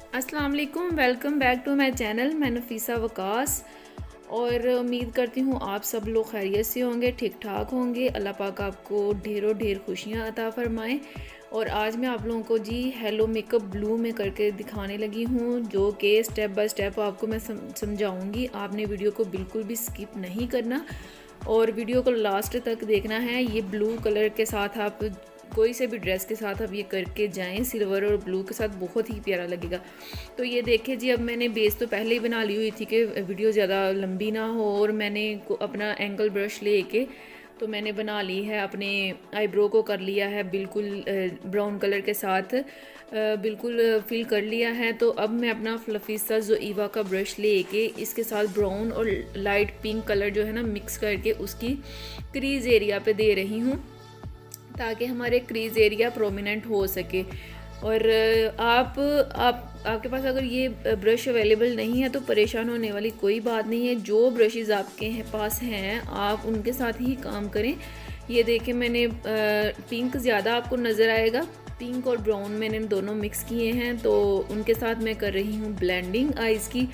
अस्सलाम वालेकुम, welcome back to my channel. मैं नफीसा वकास और उम्मीद करती हूँ आप सब लोग खैरियत से होंगे, ठीक ठाक होंगे। अल्लाह पाक आपको ढेरों ढेर खुशियाँ अता फ़रमाएँ। और आज मैं आप लोगों को जी हेलो मेकअप ब्लू में करके दिखाने लगी हूँ, जो कि स्टेप बाय स्टेप आपको मैं समझाऊँगी। आपने वीडियो को बिल्कुल भी स्किप नहीं करना और वीडियो को लास्ट तक देखना है। ये ब्लू कलर के साथ आप कोई से भी ड्रेस के साथ आप ये करके जाएं, सिल्वर और ब्लू के साथ बहुत ही प्यारा लगेगा। तो ये देखिए जी, अब मैंने बेस तो पहले ही बना ली हुई थी कि वीडियो ज़्यादा लंबी ना हो। और मैंने अपना एंगल ब्रश लेके तो मैंने बना ली है, अपने आईब्रो को कर लिया है बिल्कुल ब्राउन कलर के साथ, बिल्कुल फिल कर लिया है। तो अब मैं अपना फ्लफी सा जो ईवा का ब्रश लेके इसके साथ ब्राउन और लाइट पिंक कलर जो है ना मिक्स करके उसकी क्रीज एरिया पे दे रही हूँ, ताकि हमारे क्रीज एरिया प्रोमिनेंट हो सके। और आपके पास अगर ये ब्रश अवेलेबल नहीं है तो परेशान होने वाली कोई बात नहीं है। जो ब्रशेज़ आपके पास हैं आप उनके साथ ही काम करें। ये देखें, मैंने पिंक ज़्यादा आपको नज़र आएगा, पिंक और ब्राउन मैंने दोनों मिक्स किए हैं, तो उनके साथ मैं कर रही हूँ ब्लेंडिंग आइज़ की।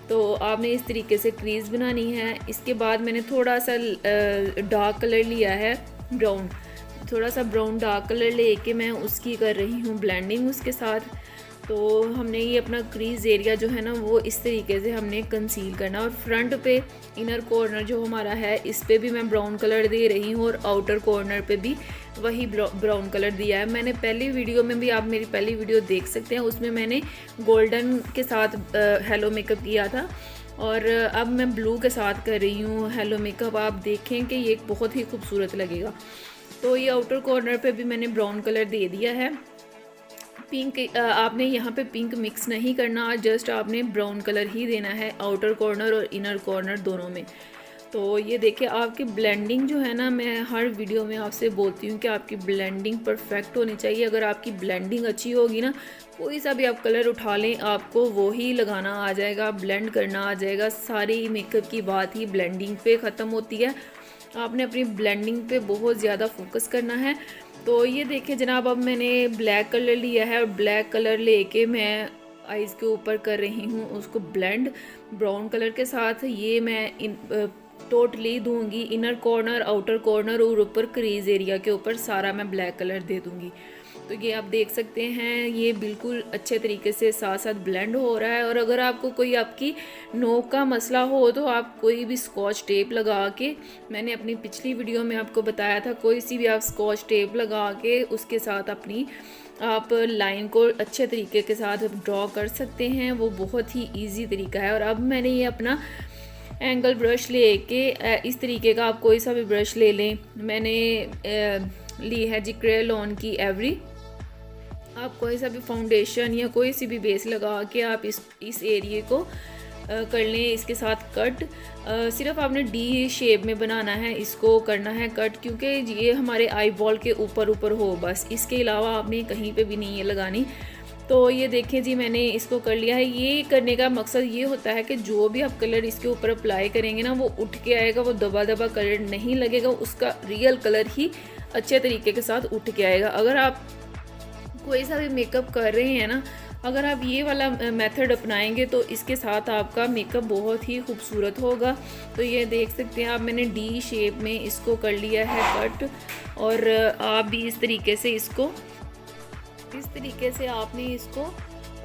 तो आपने इस तरीके से क्रीज बनानी है। इसके बाद मैंने थोड़ा सा डार्क कलर लिया है, ब्राउन, थोड़ा सा ब्राउन डार्क कलर लेके मैं उसकी कर रही हूँ ब्लेंडिंग उसके साथ। तो हमने ये अपना क्रीज एरिया जो है ना वो इस तरीके से हमने कंसील करना। और फ्रंट पे इनर कॉर्नर जो हमारा है इस पे भी मैं ब्राउन कलर दे रही हूँ और आउटर कॉर्नर पे भी वही ब्राउन कलर दिया है। मैंने पहली वीडियो में भी, आप मेरी पहली वीडियो देख सकते हैं, उसमें मैंने गोल्डन के साथ हेलो मेकअप किया था। और अब मैं ब्लू के साथ कर रही हूँ हेलो मेकअप। आप देखें कि ये बहुत ही खूबसूरत लगेगा। तो ये आउटर कॉर्नर पे भी मैंने ब्राउन कलर दे दिया है। पिंक आपने यहाँ पे पिंक मिक्स नहीं करना, जस्ट आपने ब्राउन कलर ही देना है आउटर कॉर्नर और इनर कॉर्नर दोनों में। तो ये देखिए, आपकी ब्लेंडिंग जो है ना, मैं हर वीडियो में आपसे बोलती हूँ कि आपकी ब्लेंडिंग परफेक्ट होनी चाहिए। अगर आपकी ब्लेंडिंग अच्छी होगी ना, कोई सा भी आप कलर उठा लें आपको वो ही लगाना आ जाएगा, ब्लेंड करना आ जाएगा। सारी मेकअप की बात ही ब्लेंडिंग पे ख़त्म होती है। आपने अपनी ब्लेंडिंग पे बहुत ज़्यादा फोकस करना है। तो ये देखिए जनाब, अब मैंने ब्लैक कलर लिया है और ब्लैक कलर लेके मैं आइज़ के ऊपर कर रही हूँ उसको ब्लेंड ब्राउन कलर के साथ। ये मैं टोटली दूंगी इनर कॉर्नर, आउटर कॉर्नर और ऊपर क्रीज एरिया के ऊपर सारा मैं ब्लैक कलर दे दूंगी। तो ये आप देख सकते हैं, ये बिल्कुल अच्छे तरीके से साथ साथ ब्लेंड हो रहा है। और अगर आपको कोई आपकी नोक का मसला हो तो आप कोई भी स्कॉच टेप लगा के, मैंने अपनी पिछली वीडियो में आपको बताया था, कोई सी भी आप स्कॉच टेप लगा के उसके साथ अपनी आप लाइन को अच्छे तरीके के साथ ड्रॉ कर सकते हैं। वो बहुत ही ईजी तरीका है। और अब मैंने ये अपना एंगल ब्रश लेके इस तरीके का, आप कोई सा भी ब्रश ले लें, मैंने ली है जी क्रेयॉन की एवरी। आप कोई सा भी फाउंडेशन या कोई सी भी बेस लगा के आप इस एरिए को कर लें इसके साथ कट। सिर्फ आपने डी शेप में बनाना है, इसको करना है कट, क्योंकि ये हमारे आई बॉल के ऊपर ऊपर हो बस, इसके अलावा आपने कहीं पे भी नहीं है लगानी। तो ये देखें जी, मैंने इसको कर लिया है। ये करने का मकसद ये होता है कि जो भी आप कलर इसके ऊपर अप्लाई करेंगे ना, वो उठ के आएगा, वो दबा दबा कलर नहीं लगेगा, उसका रियल कलर ही अच्छे तरीके के साथ उठ के आएगा। अगर आप कोई सा भी मेकअप कर रहे हैं ना, अगर आप ये वाला मेथड अपनाएंगे तो इसके साथ आपका मेकअप बहुत ही खूबसूरत होगा। तो ये देख सकते हैं आप, मैंने डी शेप में इसको कर लिया है कट। और आप भी इस तरीके से इसको, इस तरीके से आपने इसको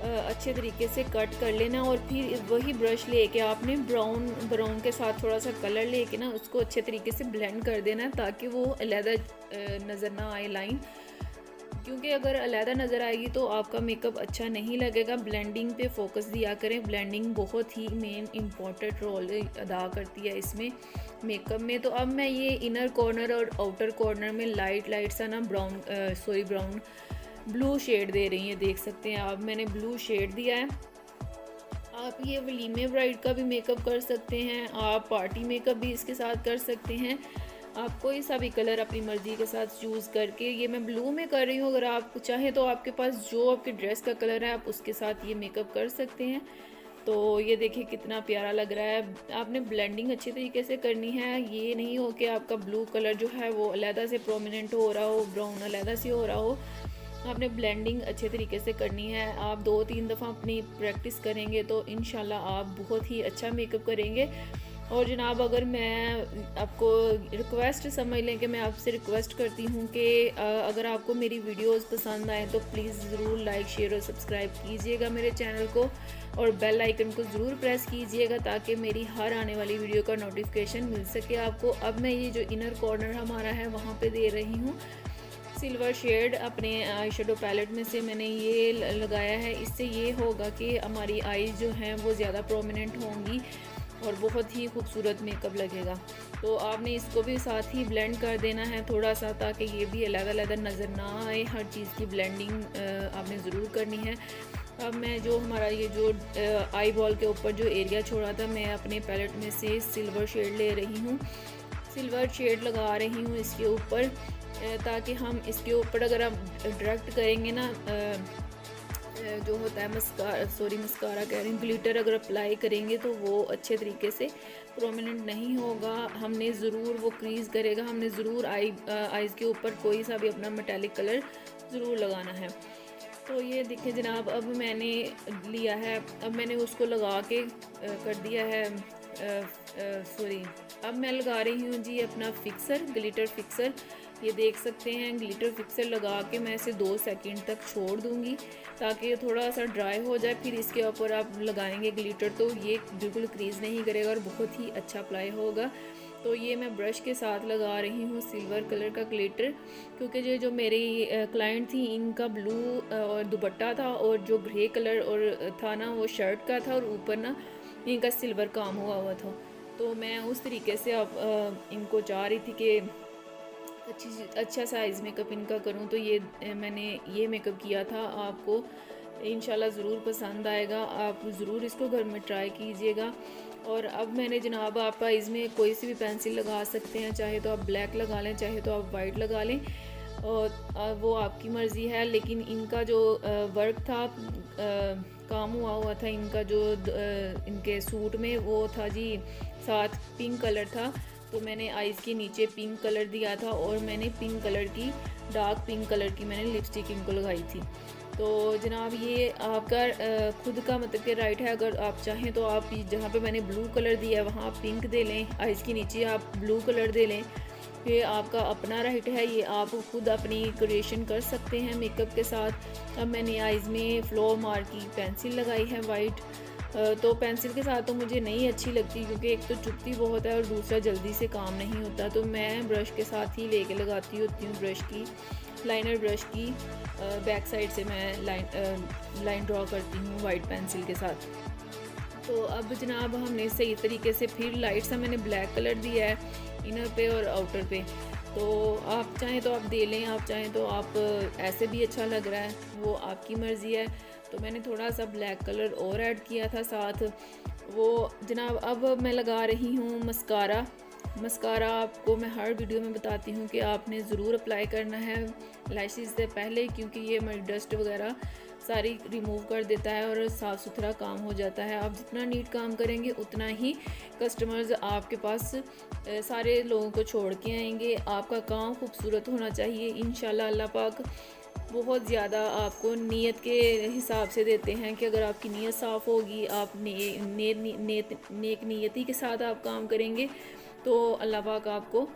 अच्छे तरीके से कट कर लेना। और फिर वही ब्रश लेके आपने ब्राउन के साथ थोड़ा सा कलर लेके ना उसको अच्छे तरीके से ब्लेंड कर देना है, ताकि वो अलहदा नज़र ना आए लाइन, क्योंकि अगर अलहदा नज़र आएगी तो आपका मेकअप अच्छा नहीं लगेगा। ब्लेंडिंग पे फोकस दिया करें, ब्लेंडिंग बहुत ही मेन इम्पॉर्टेंट रोल अदा करती है इसमें मेकअप में। तो अब मैं ये इनर कॉर्नर और आउटर कॉर्नर में लाइट सा ना ब्राउन ब्लू शेड दे रही है, देख सकते हैं आप, मैंने ब्लू शेड दिया है। आप ये वलीमे ब्राइड का भी मेकअप कर सकते हैं, आप पार्टी मेकअप भी इसके साथ कर सकते हैं। आप कोई सा भी कलर अपनी मर्ज़ी के साथ चूज़ करके, ये मैं ब्लू में कर रही हूँ, अगर आप चाहें तो आपके पास जो आपके ड्रेस का कलर है आप उसके साथ ये मेकअप कर सकते हैं। तो ये देखिए कितना प्यारा लग रहा है। आपने ब्लेंडिंग अच्छी तरीके से करनी है, ये नहीं हो कि आपका ब्लू कलर जो है वो अलहदा से प्रोमिनेंट हो रहा हो, ब्राउन अलहदा से हो रहा हो। आपने ब्लेंडिंग अच्छे तरीके से करनी है। आप 2-3 दफ़ा अपनी प्रैक्टिस करेंगे तो इंशाल्लाह आप बहुत ही अच्छा मेकअप करेंगे। और जनाब, अगर मैं आपको रिक्वेस्ट समझ लें कि मैं आपसे रिक्वेस्ट करती हूँ कि अगर आपको मेरी वीडियोस पसंद आए तो प्लीज़ ज़रूर लाइक, शेयर और सब्सक्राइब कीजिएगा मेरे चैनल को, और बेल आइकन को ज़रूर प्रेस कीजिएगा ताकि मेरी हर आने वाली वीडियो का नोटिफिकेशन मिल सके आपको। अब मैं ये जो इनर कॉर्नर हमारा है वहाँ पे दे रही हूँ सिल्वर शेड अपने आई शेडो पैलेट में से मैंने ये लगाया है। इससे ये होगा कि हमारी आईज जो हैं वो ज़्यादा प्रोमिनेंट होंगी और बहुत ही खूबसूरत मेकअप लगेगा। तो आपने इसको भी साथ ही ब्लेंड कर देना है थोड़ा सा, ताकि ये भी अलग अलग नज़र ना आए। हर चीज़ की ब्लेंडिंग आपने ज़रूर करनी है। अब मैं जो हमारा ये जो आई बॉल के ऊपर जो एरिया छोड़ा था, मैं अपने पैलेट में से सिल्वर शेड ले रही हूँ, सिल्वर शेड लगा रही हूँ इसके ऊपर, ताकि हम इसके ऊपर अगर हम डायरेक्ट करेंगे ना जो होता है मस्कारा कह रही हूँ, ग्लिटर अगर अप्लाई करेंगे तो वो अच्छे तरीके से प्रोमिनेंट नहीं होगा। हमने ज़रूर वो क्रीज़ करेगा। हमने ज़रूर आईज़ के ऊपर कोई सा भी अपना मेटालिक कलर ज़रूर लगाना है। तो ये देखें जनाब, अब मैंने लिया है, अब मैंने उसको लगा के कर दिया है अब मैं लगा रही हूँ जी अपना फिक्सर, ग्लिटर फिक्सर। ये देख सकते हैं, ग्लिटर फिक्सर लगा के मैं इसे 2 सेकंड तक छोड़ दूँगी ताकि थोड़ा सा ड्राई हो जाए। फिर इसके ऊपर आप लगाएंगे ग्लिटर तो ये बिल्कुल क्रीज़ नहीं करेगा और बहुत ही अच्छा अप्लाई होगा। तो ये मैं ब्रश के साथ लगा रही हूँ सिल्वर कलर का ग्लिटर, क्योंकि ये जो मेरी क्लाइंट थी इनका ब्लू और दुपट्टा था और जो ग्रे कलर और था ना वो शर्ट का था, और ऊपर ना इनका सिल्वर काम हुआ था। तो मैं उस तरीके से अब इनको चाह रही थी कि अच्छा साइज़ मेकअप इनका करूं। तो ये मैंने ये मेकअप किया था। आपको इंशाल्लाह ज़रूर पसंद आएगा, आप ज़रूर इसको घर में ट्राई कीजिएगा। और अब मैंने जनाब आप इसमें कोई सी भी पेंसिल लगा सकते हैं, चाहे तो आप ब्लैक लगा लें, चाहे तो आप वाइट लगा लें, और वो आपकी मर्ज़ी है। लेकिन इनका जो वर्क था, काम हुआ था इनका जो इनके सूट में, वो था जी साथ पिंक कलर था। तो मैंने आईज़ के नीचे पिंक कलर दिया था और मैंने पिंक कलर की, डार्क पिंक कलर की मैंने लिपस्टिक इनको लगाई थी। तो जनाब ये आपका खुद का मतलब कि राइट है। अगर आप चाहें तो आप जहाँ पे मैंने ब्लू कलर दिया है वहाँ आप पिंक दे लें, आईज़ के नीचे आप ब्लू कलर दे लें, ये आपका अपना राइट है। ये आप खुद अपनी क्रिएशन कर सकते हैं मेकअप के साथ। अब मैंने आईज़ में फ्लोर मार्क की पेंसिल लगाई है वाइट। तो पेंसिल के साथ तो मुझे नहीं अच्छी लगती, क्योंकि एक तो चुभती बहुत है और दूसरा जल्दी से काम नहीं होता। तो मैं ब्रश के साथ ही लेके लगाती होती हूँ, ब्रश की लाइनर ब्रश की बैक साइड से मैं लाइन ड्रॉ करती हूँ वाइट पेंसिल के साथ। तो अब जनाब हमने सही तरीके से फिर लाइट सा मैंने ब्लैक कलर दिया है इनर पे और आउटर पे। तो आप चाहें तो आप दे लें, आप चाहें तो आप ऐसे भी अच्छा लग रहा है, वो आपकी मर्ज़ी है। तो मैंने थोड़ा सा ब्लैक कलर और ऐड किया था साथ वो जनाब। अब मैं लगा रही हूँ मस्कारा। मस्कारा आपको मैं हर वीडियो में बताती हूँ कि आपने ज़रूर अप्लाई करना है लैशेज़ से पहले, क्योंकि ये हमारी डस्ट वगैरह सारी रिमूव कर देता है और साफ़ सुथरा काम हो जाता है। आप जितना नीट काम करेंगे उतना ही कस्टमर्स आपके पास सारे लोगों को छोड़ के आएंगे। आपका काम खूबसूरत होना चाहिए। इंशाल्लाह अल्लाह पाक बहुत ज़्यादा आपको नीयत के हिसाब से देते हैं कि अगर आपकी नीयत साफ़ होगी, आप नेक नीयती के साथ आप काम करेंगे तो अल्लाह पाक आपको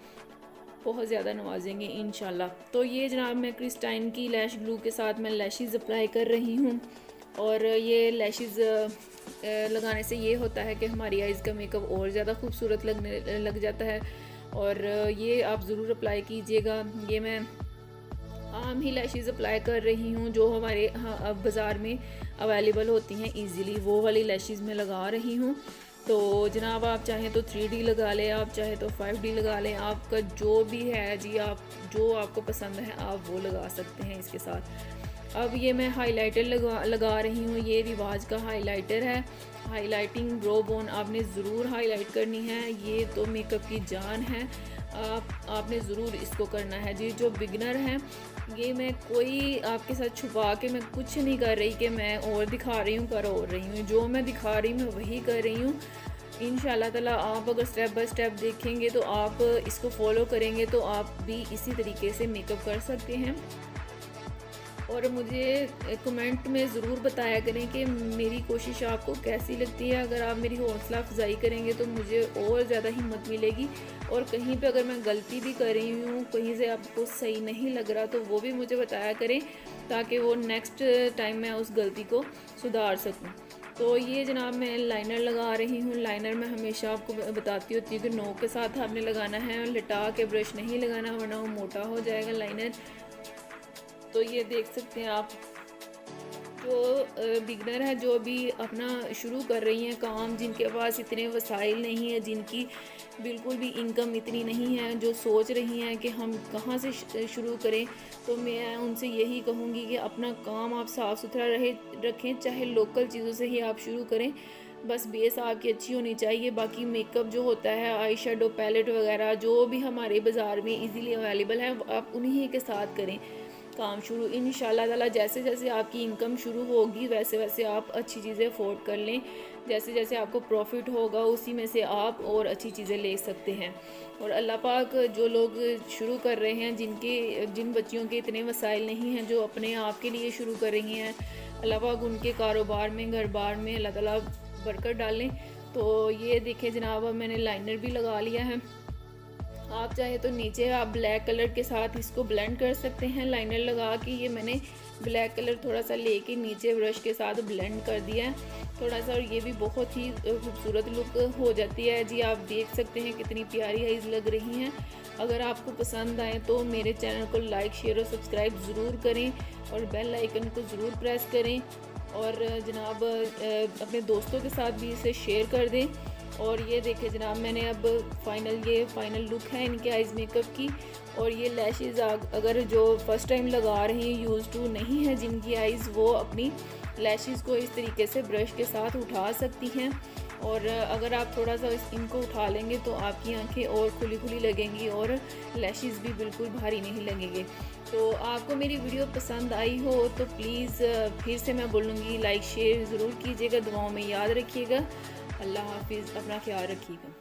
बहुत ज़्यादा नवाजेंगे इंशाल्लाह। तो ये जनाब मैं क्रिस्टाइन की लैश ग्लू के साथ मैं लैशेज़ अप्लाई कर रही हूँ। और ये लैशेज़ लगाने से ये होता है कि हमारी आइज़ का मेकअप और ज़्यादा खूबसूरत लग जाता है। और ये आप ज़रूर अप्लाई कीजिएगा। ये मैं आम ही लैशेज़ अप्लाई कर रही हूँ जो हमारे अब बाज़ार में अवेलेबल होती हैं ईज़िली, वो वाली लैशेज़ मैं लगा रही हूँ। तो जनाब आप चाहें तो 3D लगा लें, आप चाहें तो 5D लगा लें, आपका जो भी है जी, आप जो आपको पसंद है आप वो लगा सकते हैं इसके साथ। अब ये मैं हाइलाइटर लगा रही हूँ। ये रिवाज का हाइलाइटर है। हाइलाइटिंग ब्रो बोन आपने ज़रूर हाईलाइट करनी है, ये तो मेकअप की जान है। आपने ज़रूर इसको करना है जी। जो बिगनर हैं, ये मैं कोई आपके साथ छुपा के मैं कुछ नहीं कर रही कि मैं और दिखा रही हूँ कर और रही हूँ। जो मैं दिखा रही हूँ मैं वही कर रही हूँ। इंशाल्लाह ताला आप अगर स्टेप बाय स्टेप देखेंगे तो आप इसको फॉलो करेंगे तो आप भी इसी तरीके से मेकअप कर सकते हैं। और मुझे कमेंट में ज़रूर बताया करें कि मेरी कोशिश आपको कैसी लगती है। अगर आप मेरी हौसला अफजाई करेंगे तो मुझे और ज़्यादा हिम्मत मिलेगी, और कहीं पे अगर मैं गलती भी कर रही हूँ, कहीं से आपको सही नहीं लग रहा, तो वो भी मुझे बताया करें ताकि वो नेक्स्ट टाइम मैं उस गलती को सुधार सकूँ। तो ये जनाब मैं लाइनर लगा रही हूँ। लाइनर मैं हमेशा आपको बताती होती हूँ कि नोक के साथ आपने लगाना है, लिटा के ब्रश नहीं लगाना, वरना वो मोटा हो जाएगा लाइनर। तो ये देख सकते हैं आप, जो बिगनर है, जो भी अपना शुरू कर रही हैं काम, जिनके पास इतने वसाइल नहीं है, जिनकी बिल्कुल भी इनकम इतनी नहीं है, जो सोच रही हैं कि हम कहाँ से शुरू करें, तो मैं उनसे यही कहूँगी कि अपना काम आप साफ़ सुथरा रखें, चाहे लोकल चीज़ों से ही आप शुरू करें। बस बेस आपकी अच्छी होनी चाहिए। बाकी मेकअप जो होता है, आई शेडो पैलेट वगैरह जो भी हमारे बाज़ार में इजीली अवेलेबल है, आप उन्हीं के साथ करें काम शुरू। इंशाल्लाह ताला जैसे जैसे आपकी इनकम शुरू होगी, वैसे वैसे आप अच्छी चीज़ें अफोर्ड कर लें। जैसे जैसे आपको प्रॉफिट होगा, उसी में से आप और अच्छी चीज़ें ले सकते हैं। और अल्लाह पाक जो लोग शुरू कर रहे हैं, जिन बच्चियों के इतने वसाइल नहीं हैं, जो अपने आप के लिए शुरू कर रही हैं, अल्लाह पाक उनके कारोबार में, घर बार में अल्लाह ताला बरकत डालें। तो ये देखें जनाब, अब मैंने लाइनर भी लगा लिया है। आप चाहे तो नीचे आप ब्लैक कलर के साथ इसको ब्लेंड कर सकते हैं। लाइनर लगा के ये मैंने ब्लैक कलर थोड़ा सा लेके नीचे ब्रश के साथ ब्लेंड कर दिया है थोड़ा सा, और ये भी बहुत ही खूबसूरत लुक हो जाती है जी। आप देख सकते हैं कितनी प्यारी आइज़ लग रही हैं। अगर आपको पसंद आए तो मेरे चैनल को लाइक, शेयर और सब्सक्राइब ज़रूर करें, और बेल आइकन को ज़रूर प्रेस करें, और जनाब अपने दोस्तों के साथ भी इसे शेयर कर दें। और ये देखें जनाब, मैंने अब ये फाइनल लुक है इनके आइज़ मेकअप की। और ये लैशेज़ अगर जो फर्स्ट टाइम लगा रहे हैं, यूज़ टू नहीं है जिनकी आइज़, वो अपनी लैशेज़ को इस तरीके से ब्रश के साथ उठा सकती हैं। और अगर आप थोड़ा सा इनको उठा लेंगे तो आपकी आंखें और खुली खुली लगेंगी, और लैशेज़ भी बिल्कुल भारी नहीं लगेंगे। तो आपको मेरी वीडियो पसंद आई हो तो प्लीज़ फिर से मैं बोलूँगी, लाइक शेयर ज़रूर कीजिएगा, दुआओं में याद रखिएगा। अल्लाह हाफिज़, अपना ख्याल रखिएगा।